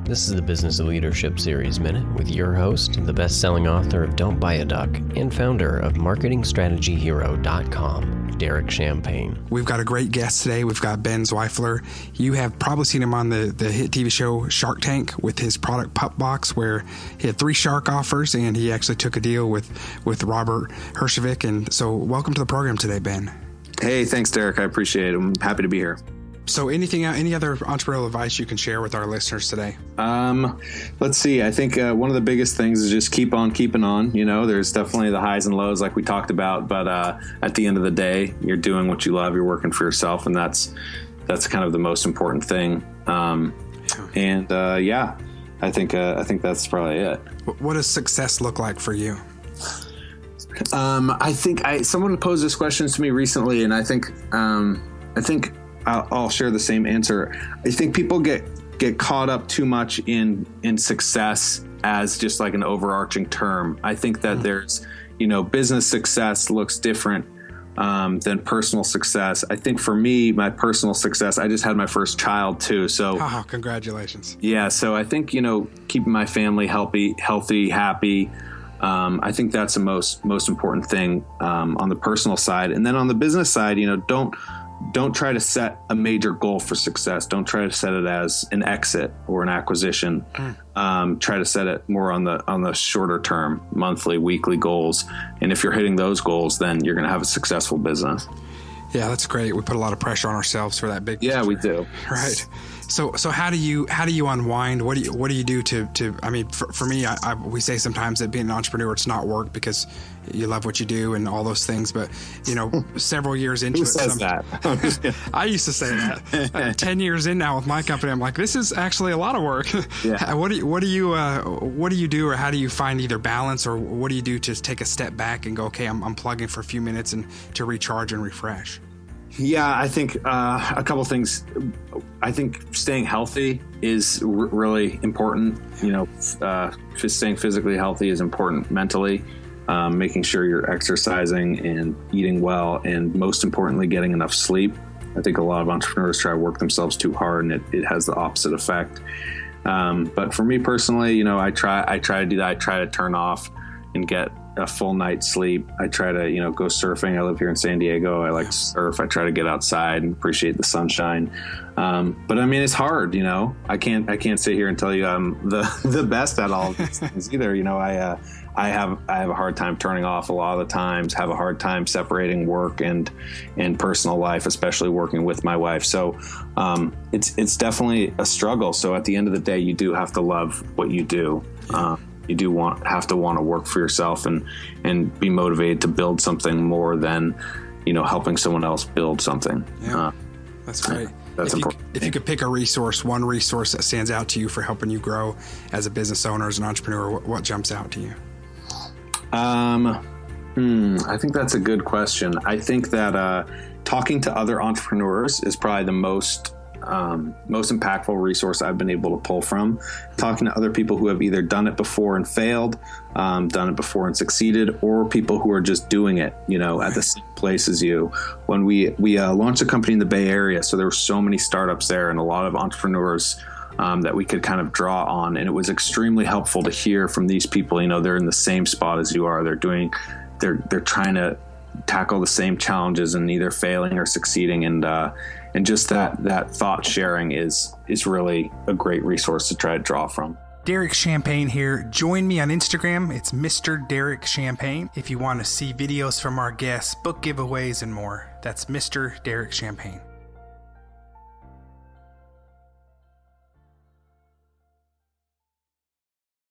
This is the Business of Leadership Series Minute with your host, the best-selling author of Don't Buy a Duck and founder of MarketingStrategyHero.com, Derek Champagne. We've got a great guest today. We've got Ben Zvaiffler. You have probably seen him on the hit TV show Shark Tank with his product PupBox, where he had 3 shark offers and he actually took a deal with Robert Herjavec. And so welcome to the program today, Ben. Hey, thanks, Derek. I appreciate it. I'm happy to be here. So any other entrepreneurial advice you can share with our listeners today? Let's see. I think one of the biggest things is just keep on keeping on. You know, there's definitely the highs and lows like we talked about, but at the end of the day, you're doing what you love. You're working for yourself, and that's kind of the most important thing. I think that's probably it. What does success look like for you? I think someone posed this question to me recently, and I think I'll share the same answer. I think people get caught up too much in success as just like an overarching term. I think that there's, business success looks different than personal success. I think for me, my personal success, I just had my first child too. So congratulations. Yeah. So I think, keeping my family healthy, happy. I think that's the most important thing on the personal side. And then on the business side, don't try to set a major goal for success. Don't try to set it as an exit or an acquisition. Try to set it more on the shorter term, monthly, weekly goals. And if you're hitting those goals, then you're going to have a successful business. Yeah, that's great. We put a lot of pressure on ourselves for that big picture. Yeah, we do. Right. So how do you unwind? What do you do to I mean, for me, we say sometimes that being an entrepreneur, it's not work because you love what you do and all those things. But, several years into Who says that? I used to say that. 10 years in now with my company, I'm like, this is actually a lot of work. Yeah. What do you do, or how do you find either balance, or what do you do to take a step back and go, okay, I'm plugging for a few minutes and to recharge and refresh? Yeah, I think a couple things. I think staying healthy is really important. Just staying physically healthy is important mentally. Making sure you're exercising and eating well, and most importantly, getting enough sleep. I think a lot of entrepreneurs try to work themselves too hard, and it has the opposite effect. But for me personally, I try to do that. I try to turn off and get a full night's sleep. I try to, go surfing. I live here in San Diego. I like to surf. I try to get outside and appreciate the sunshine. But I mean, it's hard, I can't sit here and tell you I'm the best at all of these things either. I have a hard time turning off a lot of the times, have a hard time separating work and personal life, especially working with my wife. So, it's definitely a struggle. So at the end of the day, you do have to love what you do. You do have to want to work for yourself and be motivated to build something more than, helping someone else build something. Yeah, that's great. That's important. If you could pick one resource that stands out to you for helping you grow as a business owner, as an entrepreneur, what jumps out to you? I think that's a good question. I think that talking to other entrepreneurs is probably the most impactful resource I've been able to pull from. Talking to other people who have either done it before and failed, done it before and succeeded, or people who are just doing it, at the same place as you. When we launched a company in the Bay Area, so there were so many startups there and a lot of entrepreneurs that we could kind of draw on. And it was extremely helpful to hear from these people. They're in the same spot as you are. They're trying to tackle the same challenges and either failing or succeeding. And just that thought sharing is really a great resource to try to draw from. Derek Champagne here. Join me on Instagram. It's Mr. Derek Champagne. If you want to see videos from our guests, book giveaways, and more, that's Mr. Derek Champagne.